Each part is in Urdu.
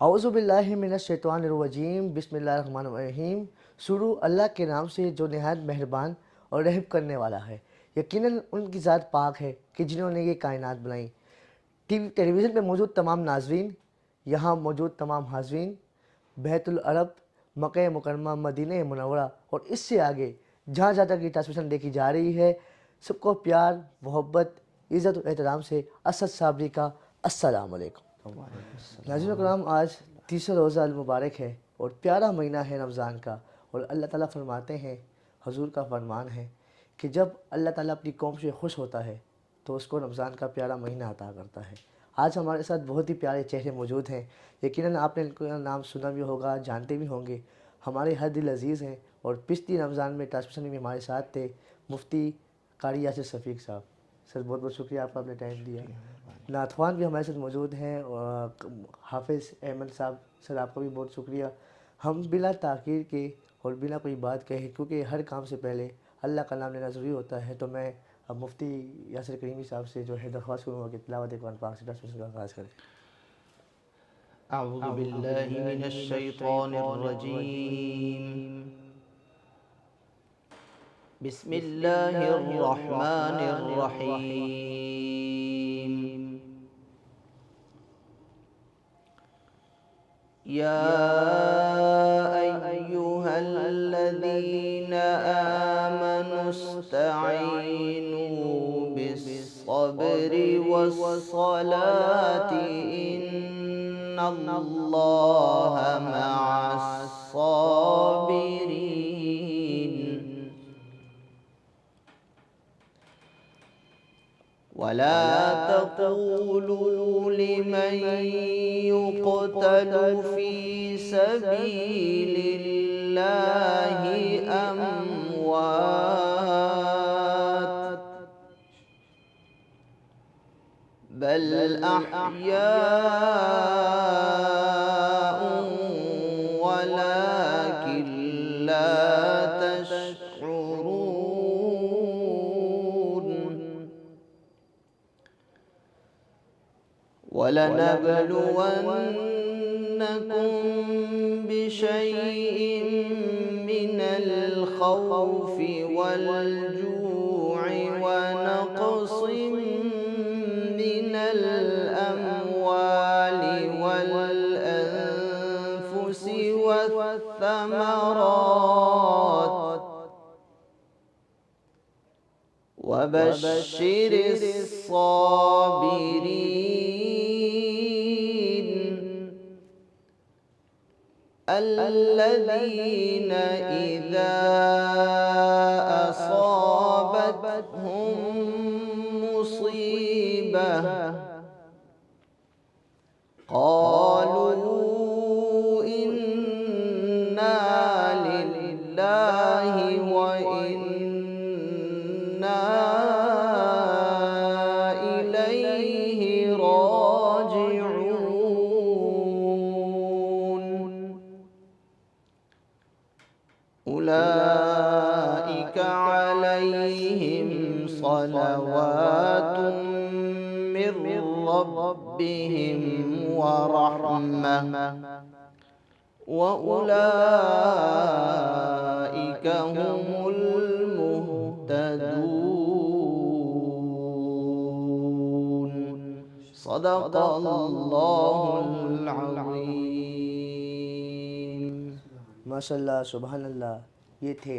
اعوذ باللہ من الشیطان الرجیم، بسم اللہ الرحمن الرحیم۔ شروع اللہ کے نام سے جو نہایت مہربان اور رحم کرنے والا ہے۔ یقیناً ان کی ذات پاک ہے کہ جنہوں نے یہ کائنات بنائیں۔ ٹیلی ویژن پہ موجود تمام ناظرین، یہاں موجود تمام حاضرین، بیت العرب، مکہ مکرمہ، مدینہ منورہ اور اس سے آگے جہاں جہاں تک یہ ٹرانسمیشن دیکھی جا رہی ہے، سب کو پیار، محبت، عزت و احترام سے اسد صابری کا السلام علیکم۔ ناظرین کرام، آج تیسرا روزہ المبارک ہے اور پیارا مہینہ ہے رمضان کا، اور اللہ تعالیٰ فرماتے ہیں، حضور کا فرمان ہے کہ جب اللہ تعالیٰ اپنی قوم سے خوش ہوتا ہے تو اس کو رمضان کا پیارا مہینہ عطا کرتا ہے۔ آج ہمارے ساتھ بہت ہی پیارے چہرے موجود ہیں، یقیناً آپ نے ان کا نام سنا بھی ہوگا، جانتے بھی ہوں گے، ہمارے ہر دل عزیز ہیں، اور پچھلی رمضان میں ٹرانسمیشن میں بھی ہمارے ساتھ تھے مفتی قاری یاسر شفیق صاحب۔ سر بہت بہت شکریہ، آپ کا اپنے ٹائم دیا۔ نعت خوان بھی ہمارے ساتھ موجود ہیں، اور حافظ احمد صاحب، سر آپ کا بھی بہت شکریہ۔ ہم بلا تاخیر کے اور بنا کوئی بات کہے، کیونکہ ہر کام سے پہلے اللہ کا نام لینا ضروری ہوتا ہے، تو میں اب مفتی یاسر کریمی صاحب سے جو ہے درخواست کروں گا کہ تلاوت قرآن پاک سے ٹرانسمیشن کا آغاز کریں۔ اعوذ باللہ من الشیطان الرجیم، بسم اللہ الرحمن الرحیم۔ یا ایہا الذین آمنوا استعینوا بالصبر والصلاة ان اللہ مع الصابرین۔ ولا تقولوا لمن يقتل في سبيل الله أموات بل أحياء ولكن لا تشعرون۔ وَلَنَبْلُوَنَّكُمْ بِشَيْءٍ مِّنَ الْخَوْفِ وَالْجُوعِ وَنَقْصٍ مِّنَ الْأَمْوَالِ وَالْأَنفُسِ وَالثَّمَرَاتِ وَبَشِّرِ الصَّابِرِينَ الَّذِينَ إِذَا أَصَابَتْهُم مُّصِيبَةٌ قَالُوا إِنَّا لِلَّهِ وَإِنَّا إِلَيْهِ راجعون۔ أولئك عليهم صلوات من ربهم ورحمة وأولئك هم المهتدون۔ صدق اللہ العظیم۔ ماشاء اللہ، سبحان اللہ۔ یہ تھے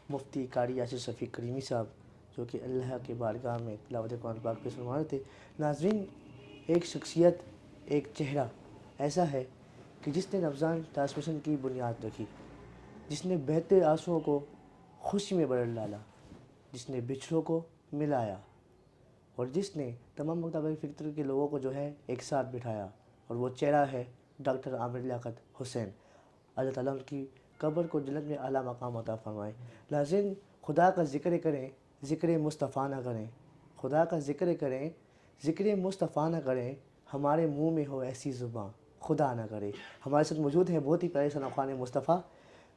مفتی قاری یاسر شفیق کریمی صاحب، جو کہ اللہ کے بارگاہ میں تلاوت قرآن پاک پیش فرما رہے تھے۔ ناظرین، ایک شخصیت، ایک چہرہ ایسا ہے کہ جس نے رمضان ٹرانسمیشن کی بنیاد رکھی، جس نے بہتے آنسوؤں کو خوشی میں بدل ڈالا، جس نے بچھڑوں کو ملایا، اور جس نے تمام مکتبہ فکر کے لوگوں کو جو ہے ایک ساتھ بٹھایا، اور وہ چہرہ ہے ڈاکٹر عامر لیاقت حسین۔ اللہ تعالیٰ ان کی قبر کو جنت میں اعلیٰ مقام عطا فرمائے۔ ناظرین، خدا کا ذکر کریں، ذکر مصطفیٰ نہ کریں، خدا کا ذکر کریں، ذکر مصطفیٰ نہ کریں، ہمارے منہ میں ہو ایسی زباں خدا نہ کرے۔ ہمارے ساتھ موجود ہیں بہت ہی پیارے ثنا خوان مصطفیٰ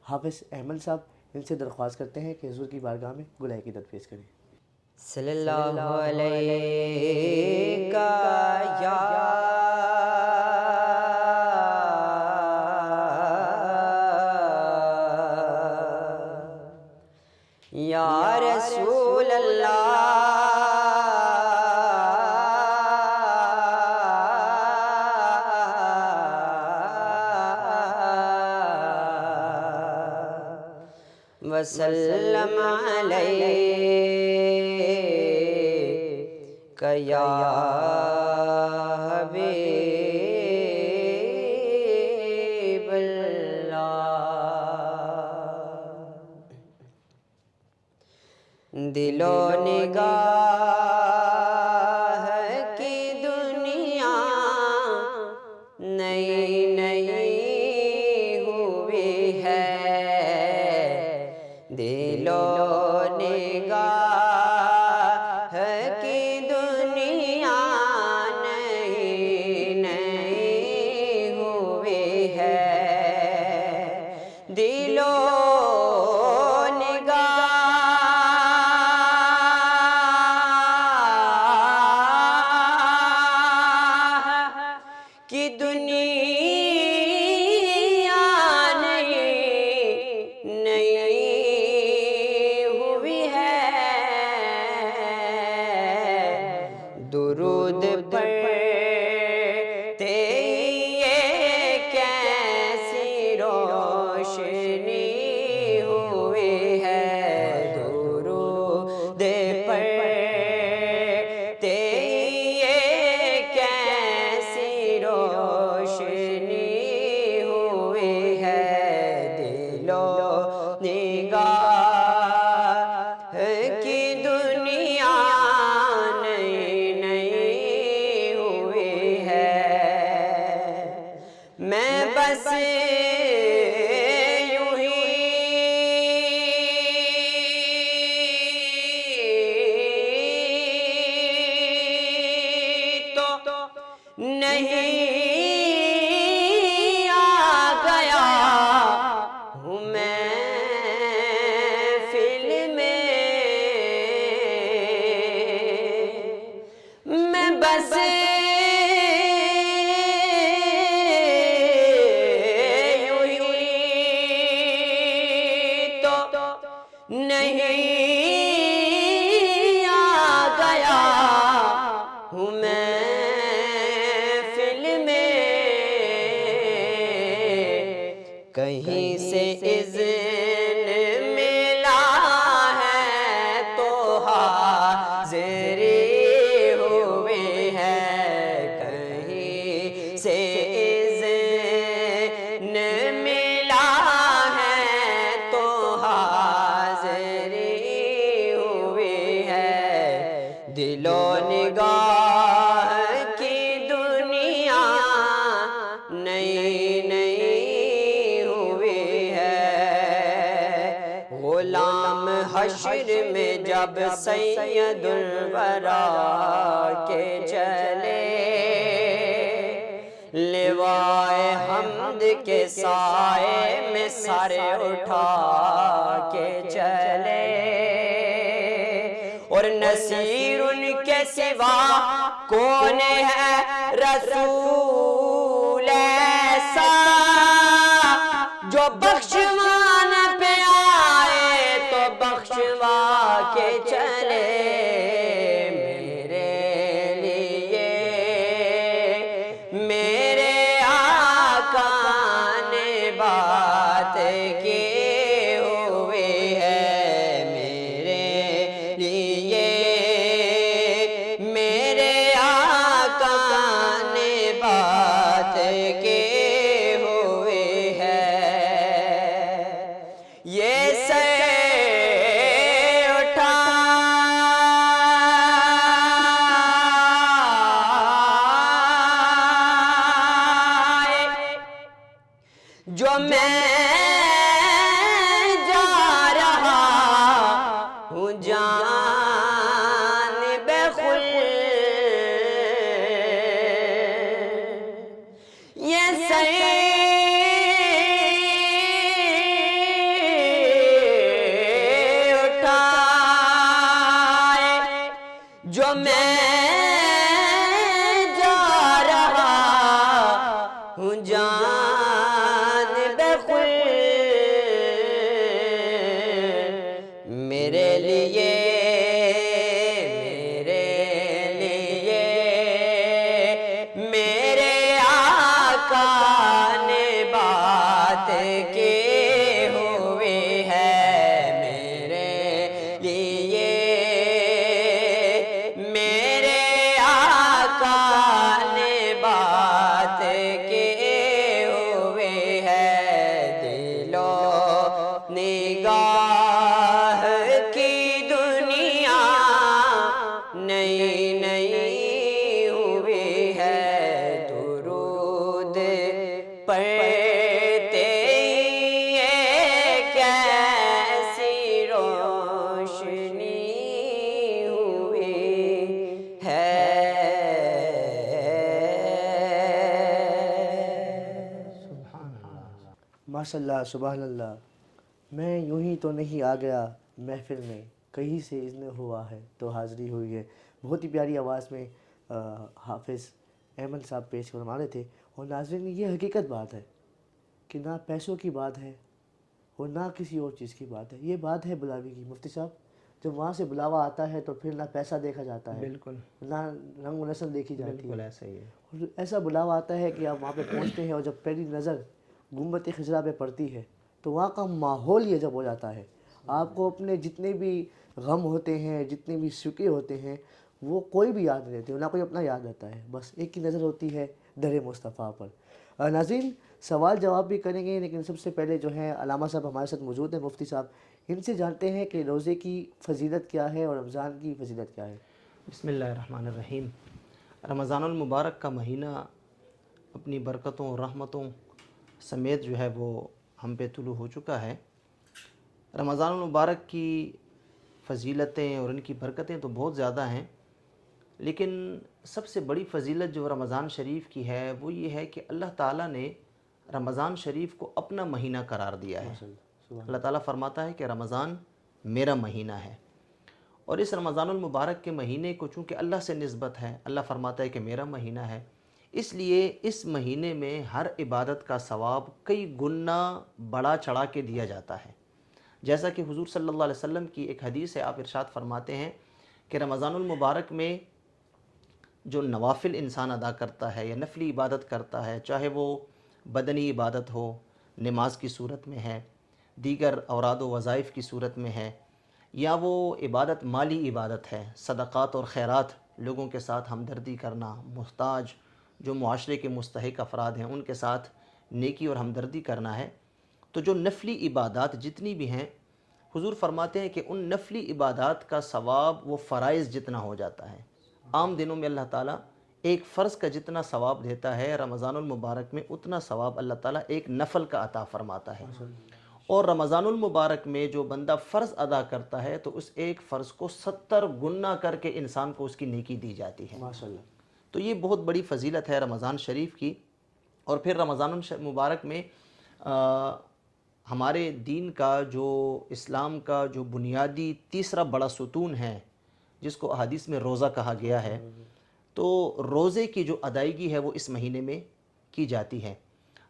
حافظ احمد صاحب۔ ان سے درخواست کرتے ہیں کہ حضور کی بارگاہ میں گلہ عقیدت پیش کریں۔ صلی اللہ علیہ یا یا رسول اللہ وسلم علیک یا حبیب اللہ۔ دل و نگاہ کی دنیا نئی نئی ہوئی ہے، دل و نگاہ کی دنیا نئی نئی ہوئی ہے، دل و کی دنیا نئی نئی ہوئی ہے، درود پڑھتے یہ کیسی روشنی ہوئی ہے، درود پڑھتے روشنی ہوئی ہے، دل و نگاہ کی دنیا نئی نئی ہوئی ہے۔ میں بس یوں ہی تو نہیں بس یوں ہی تو نہیں آ گیا ہوں میں فلم میں، کہیں سے اذن ملا ہے تو حاضری سے اذن ملا ہے تو حاضری ہوئی ہے، دل و نگاہ کی دنیا نئی نئی ہوئی ہے۔ غلام حشر میں جب سید الورا کے چلے، لوائے حمد کے سائے میں سر اٹھا کے چلے، اور نصیر ان کے سوا کون ہے رسول ایسا، جو بخشوانے پہ آئے تو بخشوا کے چلے، بات کی ہوئی ہے میرے لیے، میرے آقا نے بات کی ہوئی ہے، یہ سے اٹھا جو میں جا رہا ہوں جانب خلد، یہ سر اٹھائے جو میں جا رہا ہوں میرے لیے میرے آقا نے بات کی ہوئی ہے، میرے لیے میرے آقا نے بات کی ہوئی ہے، دل و نگاہ کی دنیا نئی نئی ہوئی ہے، درود پڑھتے یہ کیسی روشنی ہوئی ہے۔ ماشاء اللہ، سبحان اللہ۔ میں یوں ہی تو نہیں آ گیا محفل میں، کہیں سے اذن ہوا ہے تو حاضری ہوئی ہے۔ بہت ہی پیاری آواز میں حافظ احمد صاحب پیش فرما رہے تھے۔ اور ناظرین، یہ حقیقت بات ہے کہ نہ پیسوں کی بات ہے اور نہ کسی اور چیز کی بات ہے، یہ بات ہے بلاوے کی۔ مفتی صاحب، جب وہاں سے بلاوا آتا ہے تو پھر نہ پیسہ دیکھا جاتا ہے، بالکل نہ رنگ و نسل دیکھی جاتی ہے، بالکل ایسا ہی ہے۔ اور ایسا بلاوا آتا ہے کہ آپ وہاں پہ پہنچتے ہیں اور جب پہلی نظر گنبد خضرا پہ پڑتی ہے تو وہاں کا ماحول یہ جب ہو جاتا ہے، آپ کو اپنے جتنے بھی غم ہوتے ہیں، جتنے بھی شکوے ہوتے ہیں، وہ کوئی بھی یاد نہیں رہتے، نہ کوئی اپنا یاد رہتا ہے، بس ایک ہی نظر ہوتی ہے در مصطفیٰ پر۔ ناظرین، سوال جواب بھی کریں گے، لیکن سب سے پہلے جو ہے علامہ صاحب ہمارے ساتھ موجود ہیں، مفتی صاحب، ان سے جانتے ہیں کہ روزے کی فضیلت کیا ہے اور رمضان کی فضیلت کیا ہے۔ بسم اللہ الرحمن الرحیم۔ رمضان المبارک کا مہینہ اپنی برکتوں اور رحمتوں سمیت جو ہے وہ ہم پہ طلوع ہو چکا ہے۔ رمضان المبارک کی فضیلتیں اور ان کی برکتیں تو بہت زیادہ ہیں، لیکن سب سے بڑی فضیلت جو رمضان شریف کی ہے وہ یہ ہے کہ اللہ تعالیٰ نے رمضان شریف کو اپنا مہینہ قرار دیا ہے۔ اللہ تعالیٰ فرماتا ہے کہ رمضان میرا مہینہ ہے، اور اس رمضان المبارک کے مہینے کو چونکہ اللہ سے نسبت ہے، اللہ فرماتا ہے کہ میرا مہینہ ہے، اس لیے اس مہینے میں ہر عبادت کا ثواب کئی گنا بڑا چڑھا کے دیا جاتا ہے۔ جیسا کہ حضور صلی اللہ علیہ وسلم کی ایک حدیث ہے، آپ ارشاد فرماتے ہیں کہ رمضان المبارک میں جو نوافل انسان ادا کرتا ہے یا نفلی عبادت کرتا ہے، چاہے وہ بدنی عبادت ہو، نماز کی صورت میں ہے، دیگر اوراد و وظائف کی صورت میں ہے، یا وہ عبادت مالی عبادت ہے، صدقات اور خیرات، لوگوں کے ساتھ ہمدردی کرنا، محتاج جو معاشرے کے مستحق افراد ہیں ان کے ساتھ نیکی اور ہمدردی کرنا ہے، تو جو نفلی عبادات جتنی بھی ہیں، حضور فرماتے ہیں کہ ان نفلی عبادات کا ثواب وہ فرائض جتنا ہو جاتا ہے۔ عام دنوں میں اللہ تعالیٰ ایک فرض کا جتنا ثواب دیتا ہے، رمضان المبارک میں اتنا ثواب اللہ تعالیٰ ایک نفل کا عطا فرماتا ہے۔ اور رمضان المبارک میں جو بندہ فرض ادا کرتا ہے تو اس ایک فرض کو 70 گنا کر کے انسان کو اس کی نیکی دی جاتی ہے۔ ماشاءاللہ۔ تو یہ بہت بڑی فضیلت ہے رمضان شریف کی۔ اور پھر رمضان المبارک میں ہمارے دین کا جو اسلام کا جو بنیادی تیسرا بڑا ستون ہے، جس کو احادیث میں روزہ کہا گیا ہے، تو روزے کی جو ادائیگی ہے وہ اس مہینے میں کی جاتی ہے۔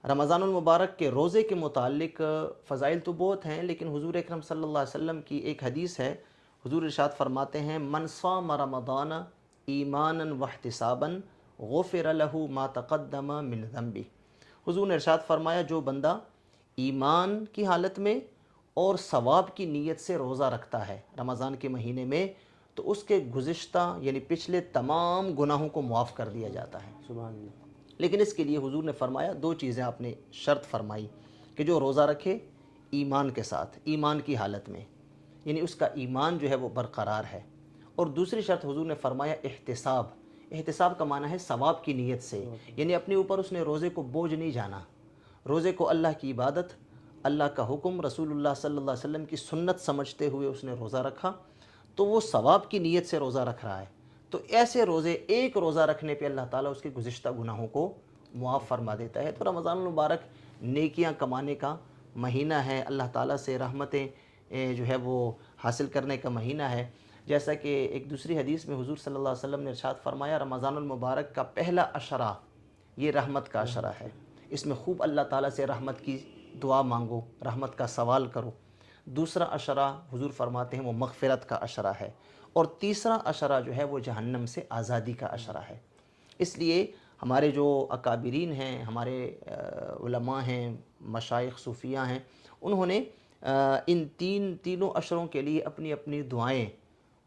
رمضان المبارک کے روزے کے متعلق فضائل تو بہت ہیں، لیکن حضور اکرم صلی اللہ علیہ وسلم کی ایک حدیث ہے، حضور ارشاد فرماتے ہیں من صام رمضان ایمانا واحتسابا غفر له ما تقدم من ذنبه۔ حضور نے ارشاد فرمایا جو بندہ ایمان کی حالت میں اور ثواب کی نیت سے روزہ رکھتا ہے رمضان کے مہینے میں، تو اس کے گزشتہ یعنی پچھلے تمام گناہوں کو معاف کر دیا جاتا ہے۔ سبحان اللہ۔ لیکن اس کے لیے حضور نے فرمایا دو چیزیں آپ نے شرط فرمائی کہ جو روزہ رکھے ایمان کے ساتھ، ایمان کی حالت میں، یعنی اس کا ایمان جو ہے وہ برقرار ہے، اور دوسری شرط حضور نے فرمایا احتساب۔ احتساب کا معنی ہے ثواب کی نیت سے، یعنی اپنے اوپر اس نے روزے کو بوجھ نہیں جانا، روزے کو اللہ کی عبادت، اللہ کا حکم، رسول اللہ صلی اللہ علیہ وسلم کی سنت سمجھتے ہوئے اس نے روزہ رکھا، تو وہ ثواب کی نیت سے روزہ رکھ رہا ہے۔ تو ایسے روزے، ایک روزہ رکھنے پہ اللہ تعالیٰ اس کے گزشتہ گناہوں کو معاف فرما دیتا ہے۔ تو رمضان المبارک نیکیاں کمانے کا مہینہ ہے، اللہ تعالیٰ سے رحمتیں جو ہے وہ حاصل کرنے کا مہینہ ہے۔ جیسا کہ ایک دوسری حدیث میں حضور صلی اللہ علیہ وسلم نے ارشاد فرمایا رمضان المبارک کا پہلا عشرہ یہ رحمت کا عشرہ ہے، اس میں خوب اللہ تعالیٰ سے رحمت کی دعا مانگو، رحمت کا سوال کرو۔ دوسرا عشرہ حضور فرماتے ہیں وہ مغفرت کا عشرہ ہے، اور تیسرا عشرہ جو ہے وہ جہنم سے آزادی کا عشرہ ہے۔ اس لیے ہمارے جو اکابرین ہیں، ہمارے علماء ہیں، مشائخ صوفیہ ہیں، انہوں نے ان تینوں عشروں کے لیے اپنی اپنی دعائیں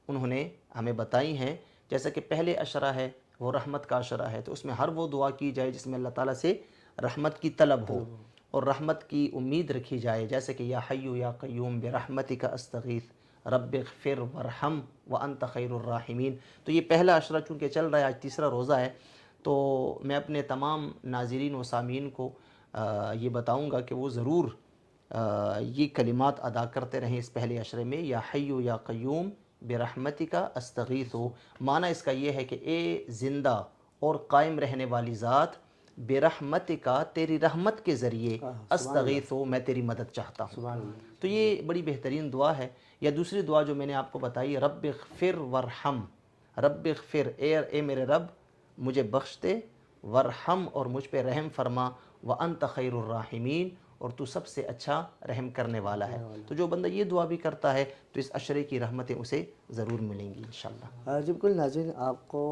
انہوں نے ہمیں بتائی ہیں۔ جیسا کہ پہلے عشرہ ہے وہ رحمت کا عشرہ ہے، تو اس میں ہر وہ دعا کی جائے جس میں اللہ تعالیٰ سے رحمت کی طلب ہو اور رحمت کی امید رکھی جائے، جیسے کہ یا حی یا قیوم برحمتک استغیث رب اغفر ورحم وانت خیر الراحمین۔ تو یہ پہلا عشرہ چونکہ چل رہا ہے، آج تیسرا روزہ ہے، تو میں اپنے تمام ناظرین و سامعین کو یہ بتاؤں گا کہ وہ ضرور یہ کلمات ادا کرتے رہیں اس پہلے عشرے میں، یا حی یا قیوم برحمتک استغیث۔ معنی اس کا یہ ہے کہ اے زندہ اور قائم رہنے والی ذات، برحمتک تیری رحمت کے ذریعے استغیث میں تیری مدد چاہتا ہوں۔ تو یہ بڑی بہترین دعا ہے۔ یا دوسری دعا جو میں نے آپ کو بتائی، رب اغفر ورحم، رب اغفر، اے میرے رب مجھے بخش دے، ورحم اور مجھ پہ رحم فرما، وانت خیر الراحمین اور تو سب سے اچھا رحم کرنے والا ہے۔ تو جو بندہ یہ دعا بھی کرتا ہے تو اس عشرے کی رحمتیں اسے ضرور ملیں گی انشاءاللہ۔ جی بالکل ناظرین، آپ کو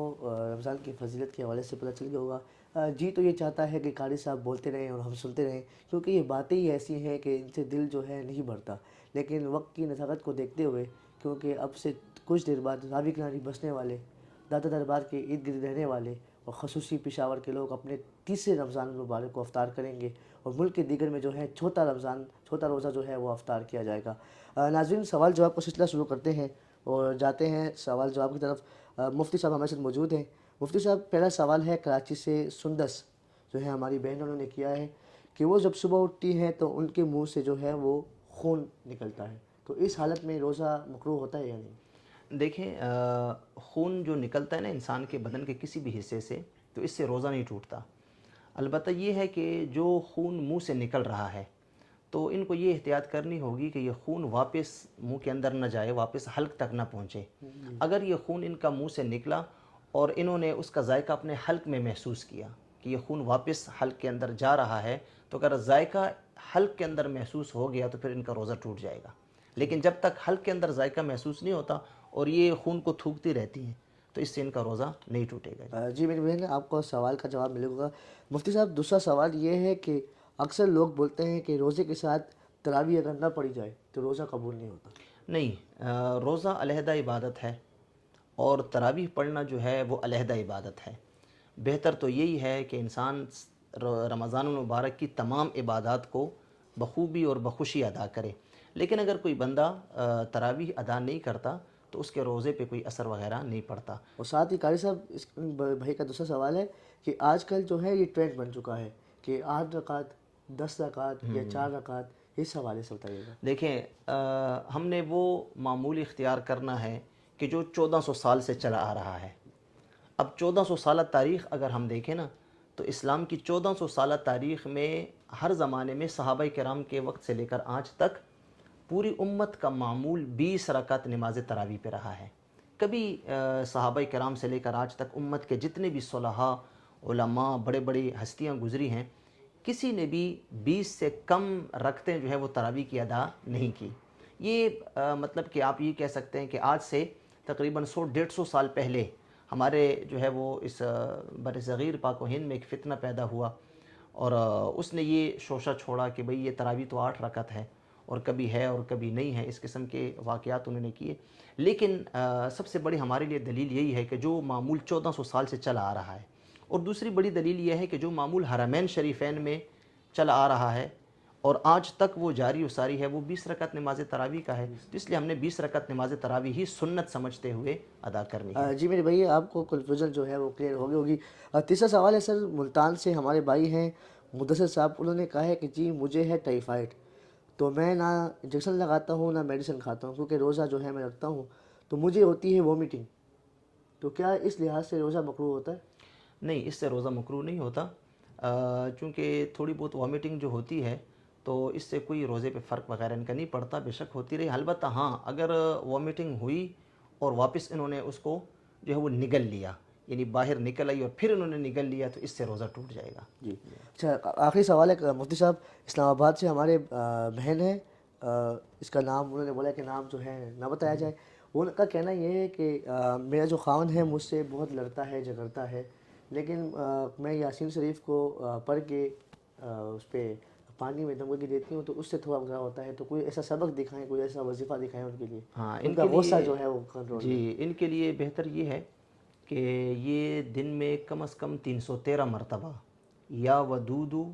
رمضان کی فضیلت کے حوالے سے پتہ چل گیا ہوگا۔ جی تو یہ چاہتا ہے کہ قاری صاحب بولتے رہیں اور ہم سنتے رہیں، کیونکہ یہ باتیں ہی ایسی ہیں کہ ان سے دل جو ہے نہیں بھرتا، لیکن وقت کی نزاکت کو دیکھتے ہوئے، کیونکہ اب سے کچھ دیر بعد راوی کناری بسنے والے، دادا دربار کے ارد گرد رہنے والے اور خصوصی پشاور کے لوگ اپنے تیسرے رمضان المبارک کو افطار کریں گے، اور ملک کے دیگر میں جو ہے چھوٹا روزہ جو ہے وہ افطار کیا جائے گا۔ ناظرین، سوال جواب کا سلسلہ شروع کرتے ہیں اور جاتے ہیں سوال جواب کی طرف۔ مفتی صاحب ہمارے ساتھ موجود ہیں۔ مفتی صاحب، پہلا سوال ہے کراچی سے سندس جو ہے ہماری بہن، انہوں نے کیا ہے کہ وہ جب صبح اٹھتی ہیں تو ان کے منہ سے جو ہے وہ خون نکلتا ہے، تو اس حالت میں روزہ مکروہ ہوتا ہے یا نہیں؟ دیکھیں، خون جو نکلتا ہے نا انسان کے بدن کے کسی بھی حصے سے، تو اس سے روزہ نہیں ٹوٹتا۔ البتہ یہ ہے کہ جو خون منہ سے نکل رہا ہے تو ان کو یہ احتیاط کرنی ہوگی کہ یہ خون واپس منہ کے اندر نہ جائے، واپس حلق تک نہ پہنچے۔ اگر یہ خون ان کا منہ سے نکلا اور انہوں نے اس کا ذائقہ اپنے حلق میں محسوس کیا کہ یہ خون واپس حلق کے اندر جا رہا ہے، تو اگر ذائقہ حلق کے اندر محسوس ہو گیا تو پھر ان کا روزہ ٹوٹ جائے گا۔ لیکن جب تک حلق کے اندر ذائقہ محسوس نہیں ہوتا اور یہ خون کو تھوکتی رہتی ہیں تو اس سے ان کا روزہ نہیں ٹوٹے گا۔ جی میری بہن، آپ کو سوال کا جواب ملے گا۔ مفتی صاحب، دوسرا سوال یہ ہے کہ اکثر لوگ بولتے ہیں کہ روزے کے ساتھ تراویح اگر نہ پڑھی جائے تو روزہ قبول نہیں ہوتا۔ نہیں، روزہ علیحدہ عبادت ہے اور تراویح پڑھنا جو ہے وہ علیحدہ عبادت ہے۔ بہتر تو یہی ہے کہ انسان رمضان المبارک کی تمام عبادات کو بخوبی اور بخوشی ادا کرے، لیکن اگر کوئی بندہ تراویح ادا نہیں کرتا تو اس کے روزے پہ کوئی اثر وغیرہ نہیں پڑتا۔ اور ساتھ ہی قاری صاحب، اس بھائی کا دوسرا سوال ہے کہ آج کل جو ہے یہ ٹرینڈ بن چکا ہے کہ 8 رکعت، 10 رکعت یا 4 رکعت، اس حوالے سے بتائیے گا۔ دیکھیں، ہم نے وہ معمول اختیار کرنا ہے کہ جو 1400 سال سے چلا آ رہا ہے۔ اب 1400 سالہ تاریخ اگر ہم دیکھیں نا تو اسلام کی 1400 سالہ تاریخ میں ہر زمانے میں صحابہ کرام کے وقت سے لے کر آج تک پوری امت کا معمول 20 رکعت نماز تراویح پہ رہا ہے۔ کبھی صحابہ کرام سے لے کر آج تک امت کے جتنے بھی صلحاء، علماء، بڑے بڑی ہستیاں گزری ہیں، کسی نے بھی 20 سے کم رکعتیں جو ہے وہ تراویح کی ادا نہیں کی۔ یہ مطلب کہ آپ یہ کہہ سکتے ہیں کہ آج سے تقریباً 100-150 سال پہلے ہمارے جو ہے وہ اس بر صغیر پاک و ہند میں ایک فتنہ پیدا ہوا، اور اس نے یہ شوشہ چھوڑا کہ بھئی یہ تراویح تو 8 رکعت ہے اور کبھی ہے اور کبھی نہیں ہے، اس قسم کے واقعات انہوں نے کیے۔ لیکن سب سے بڑی ہمارے لیے دلیل یہی ہے کہ جو معمول 1400 سال سے چلا آ رہا ہے، اور دوسری بڑی دلیل یہ ہے کہ جو معمول حرمین شریفین میں چلا آ رہا ہے اور آج تک وہ جاری و ساری ہے، وہ 20 رکعت نماز تراویح کا ہے، تو اس لیے ہم نے 20 رکعت نماز تراویح ہی سنت سمجھتے ہوئے ادا کرنی ہے۔ جی میرے بھائی، آپ کو کنفیوژن جو ہے وہ کلیئر ہو گئی ہوگی۔ تیسرا سوال ہے سر، ملتان سے ہمارے بھائی ہیں مدثر صاحب، انہوں نے کہا ہے کہ جی مجھے ہے ٹائیفائڈ، تو میں نہ انجیکشن لگاتا ہوں نہ میڈیسن کھاتا ہوں، کیونکہ روزہ جو ہے میں رکھتا ہوں تو مجھے ہوتی ہے وومیٹنگ، تو کیا اس لحاظ سے روزہ مکروہ ہوتا ہے؟ نہیں، اس سے روزہ مکروہ نہیں ہوتا، چونکہ تھوڑی بہت وامیٹنگ جو ہوتی ہے تو اس سے کوئی روزے پہ فرق وغیرہ ان کا نہیں پڑتا، بے شک ہوتی رہی۔ البتہ ہاں، اگر وامیٹنگ ہوئی اور واپس انہوں نے اس کو جو ہے وہ نگل لیا، یعنی باہر نکل آئی اور پھر انہوں نے نگل لیا، تو اس سے روزہ ٹوٹ جائے گا۔ جی اچھا، آخری سوال ہے مفتی صاحب، اسلام آباد سے ہمارے بہن ہیں اس کا نام انہوں نے بولا کہ نام جو ہے نہ بتایا جائے. ان کا کہنا یہ ہے کہ میرا جو خاوند ہے مجھ سے بہت لڑتا ہے جھگڑتا ہے، لیکن میں یاسین شریف کو پڑھ کے اس پہ پانی میں دم کر کے دیتی ہوں تو اس سے تھوڑا گزارا ہوتا ہے. تو کوئی ایسا سبق دکھائیں، کوئی ایسا وظیفہ دکھائیں ان کے لیے، ہاں، ان ان کا کے غصہ لیے جو ہے وہ کنٹرول میں. جی، ان کے لیے بہتر یہ ہے کہ یہ دن میں کم از کم 313 مرتبہ یا ودودو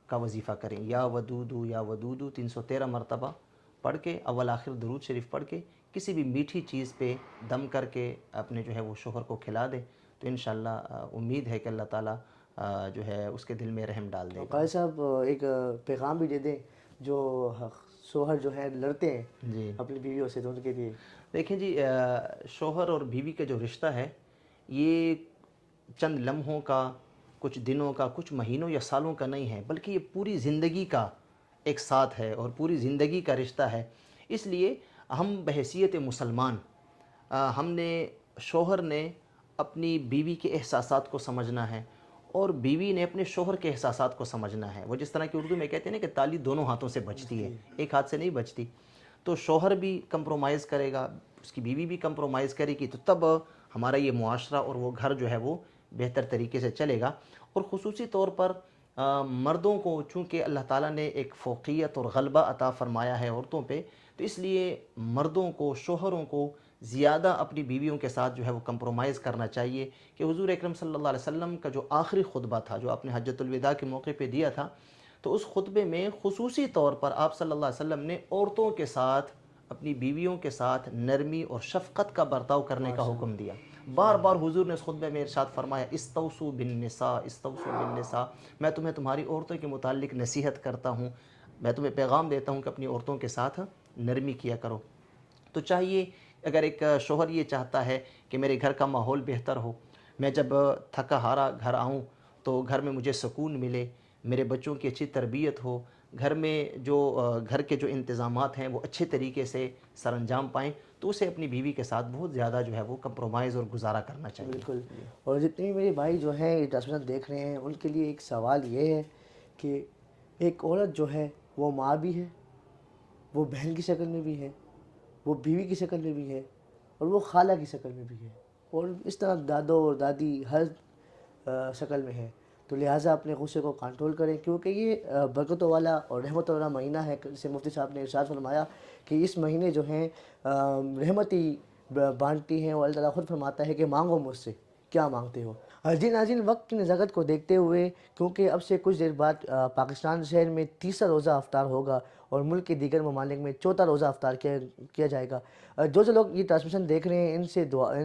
کا وظیفہ کریں. یا ودودو یا ودودو 313 مرتبہ پڑھ کے اول آخر درود شریف پڑھ کے کسی بھی میٹھی چیز پہ دم کر کے اپنے جو ہے وہ شوہر کو کھلا دیں تو انشاءاللہ امید ہے کہ اللہ تعالیٰ جو ہے اس کے دل میں رحم ڈال دے گا. قاضی صاحب ایک پیغام بھی دے دیں جو شوہر جو ہے لڑتے ہیں جی اپنی بیویوں سے، تو ان کے لیے. دیکھیں جی، شوہر اور بیوی کا جو رشتہ ہے یہ چند لمحوں کا، کچھ دنوں کا، کچھ مہینوں یا سالوں کا نہیں ہے، بلکہ یہ پوری زندگی کا ایک ساتھ ہے اور پوری زندگی کا رشتہ ہے. اس لیے ہم بحیثیت مسلمان ہم نے، شوہر نے اپنی بیوی کے احساسات کو سمجھنا ہے اور بیوی نے اپنے شوہر کے احساسات کو سمجھنا ہے. وہ جس طرح کہ اردو میں کہتے ہیں نا کہ تالی دونوں ہاتھوں سے بجتی ہے، ایک ہاتھ سے نہیں بجتی. تو شوہر بھی کمپرومائز کرے گا، اس کی بیوی بھی کمپرومائز کرے گی، تو تب ہمارا یہ معاشرہ اور وہ گھر جو ہے وہ بہتر طریقے سے چلے گا. اور خصوصی طور پر مردوں کو چونکہ اللہ تعالیٰ نے ایک فوقیت اور غلبہ عطا فرمایا ہے عورتوں پہ، تو اس لیے مردوں کو، شوہروں کو زیادہ اپنی بیویوں کے ساتھ جو ہے وہ کمپرومائز کرنا چاہیے. کہ حضور اکرم صلی اللہ علیہ وسلم کا جو آخری خطبہ تھا جو آپ نے حجۃ الوداع کے موقع پہ دیا تھا، تو اس خطبے میں خصوصی طور پر آپ صلی اللہ علیہ وسلم نے عورتوں کے ساتھ، اپنی بیویوں کے ساتھ نرمی اور شفقت کا برتاؤ کرنے کا حکم دیا. بار بار حضور نے اس خطبے میں ارشاد فرمایا، استوصوا بالنساء، استوصوا بالنساء، میں تمہیں تمہاری عورتوں کے متعلق نصیحت کرتا ہوں، میں تمہیں پیغام دیتا ہوں کہ اپنی عورتوں کے ساتھ نرمی کیا کرو. تو چاہیے اگر ایک شوہر یہ چاہتا ہے کہ میرے گھر کا ماحول بہتر ہو، میں جب تھکا ہارا گھر آؤں تو گھر میں مجھے سکون ملے، میرے بچوں کی اچھی تربیت ہو، گھر میں جو گھر کے جو انتظامات ہیں وہ اچھے طریقے سے سر انجام پائیں، تو اسے اپنی بیوی کے ساتھ بہت زیادہ جو ہے وہ کمپرومائز اور گزارا کرنا چاہیے. بالکل. اور جتنے بھی میرے بھائی جو ہیں یہ ٹرانسمیشن دیکھ رہے ہیں ان کے لیے ایک سوال یہ ہے کہ ایک عورت جو ہے وہ ماں بھی ہے، وہ بہن کی شکل میں بھی ہے، وہ بیوی کی شکل میں بھی ہے، اور وہ خالہ کی شکل میں بھی ہے، اور اس طرح دادو اور دادی ہر شکل میں ہے. تو لہٰذا اپنے غصے کو کنٹرول کریں، کیونکہ یہ برکتوں والا اور رحمتوں والا مہینہ ہے. جیسے مفتی صاحب نے ارشاد فرمایا کہ اس مہینے جو ہیں رحمتی بانٹتی ہیں، اور اللہ تعالیٰ خود فرماتا ہے کہ مانگو مجھ سے کیا مانگتے ہو. جی ناظرین، وقت کی نزاکت کو دیکھتے ہوئے، کیونکہ اب سے کچھ دیر بعد پاکستان شہر میں تیسرا روزہ افطار ہوگا اور ملک کے دیگر ممالک میں چوتھا روزہ افطار کیا جائے گا. جو لوگ یہ ٹرانسمیشن دیکھ رہے ہیں ان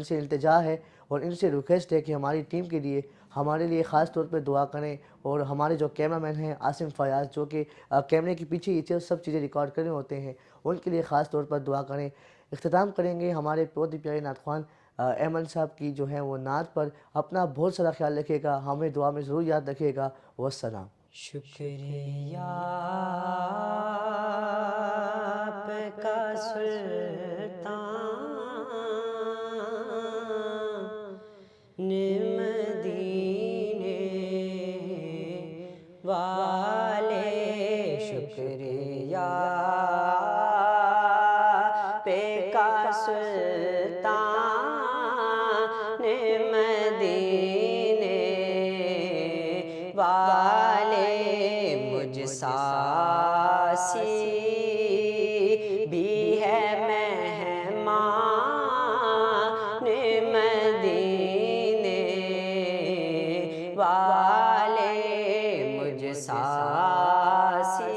سے التجا ہے اور ان سے ریکویسٹ ہے کہ ہماری ٹیم کے لیے، ہمارے لیے خاص طور پہ دعا کریں، اور ہمارے جو کیمرہ مین ہیں عاصم فیاض، جو کہ کیمرے کے پیچھے یہ سب چیزیں ریکارڈ کرنے ہوتے ہیں، ان کے لیے خاص طور پر دعا کریں. اختتام کریں گے ہمارے بہت ہی پیارے نعت خوان ایمن صاحب کی جو ہے وہ نعت پر. اپنا بہت سارا خیال رکھیے گا، ہمیں دعا میں ضرور یاد رکھیے گا. والسلام. شکریہ آپ کا سلطان مدینے والے، شکریہ آپ کا سلطان مدینے والے، مجھ ساسی بھی ہے مہمان مدینے والے، مجھ ساسی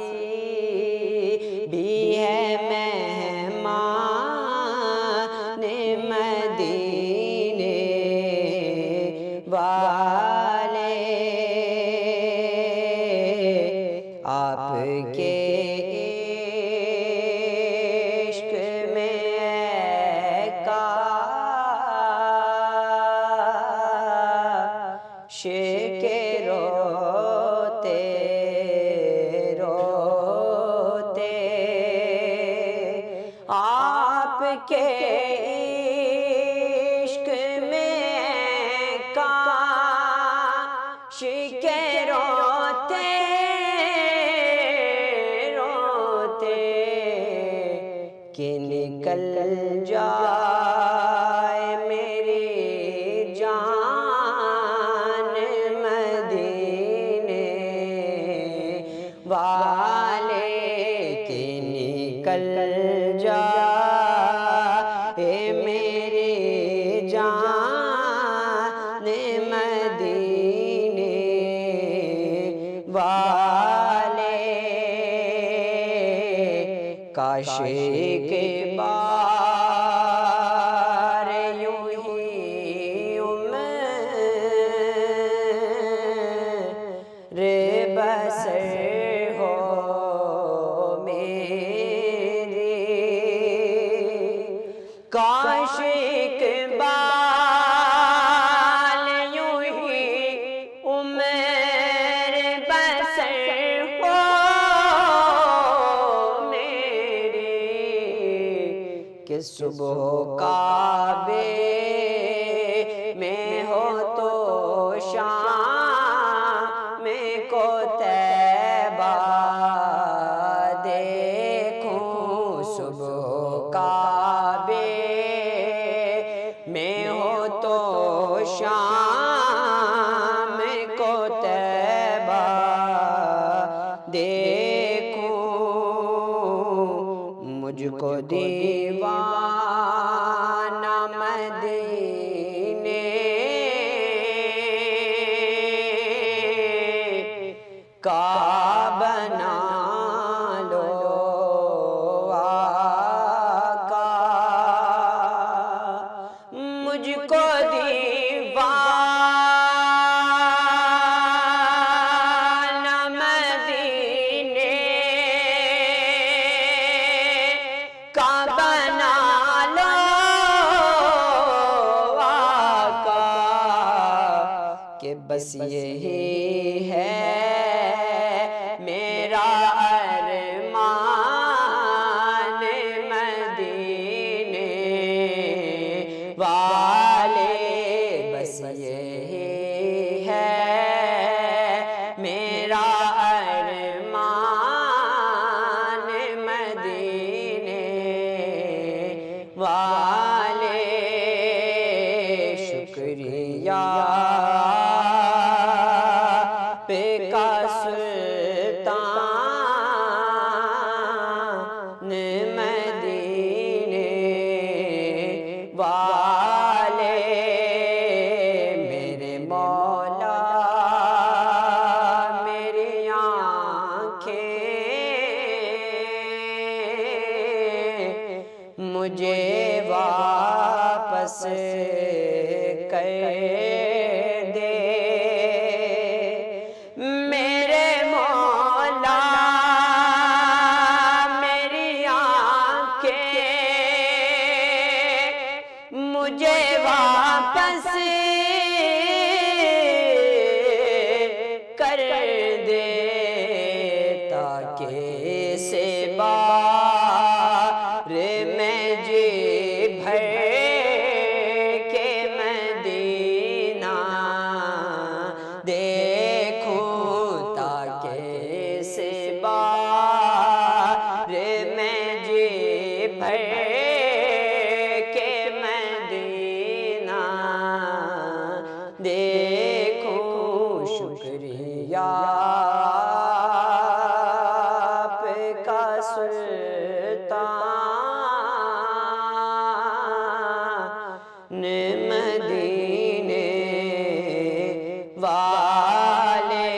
بھی ہے مہمان مدینے والے. آپ کے عشق میں عاشق روتے روتے، آپ کے عشق میں عاشق روتے روتے، جان مدینے والے کاش کے بار یوں ہی عمر بسر ہو میری کاش کے بار یوں ہی عمر بسر ہو کہ صبح کعبے میں ہو تو شام کو طیبہ دیکھوں صبح کعبے میں ہو تو شام کو طیبہ دیکھوں مجھ کو دیوانہ مدینے کا بنا لو آقا مجھ کو دیوانہ مدینے کا بنا لو آقا کہ بس یہی ہے میرا ارمان مدینے والے بس یہی ہے میرا ارمان مدینے والے شکریہ کا سلطان مدینے والے میرے مولا میری آنکھیں مجھے واپس کر دے میرے مولا میری آنکھیں مجھے واپس کر دے تاکہ سے بار میں جی بھر کے مدینہ دیکھوں تاکہ سے بار میں جی بھر کے مدینہ دیکھوں شکریہ آپ کا سلطان مدینے والے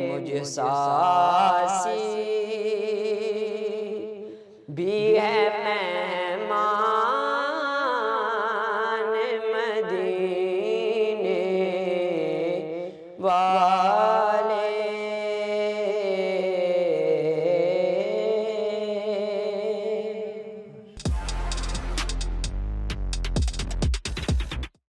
مجھ ساسی بھی ہے مہمان مدینے والے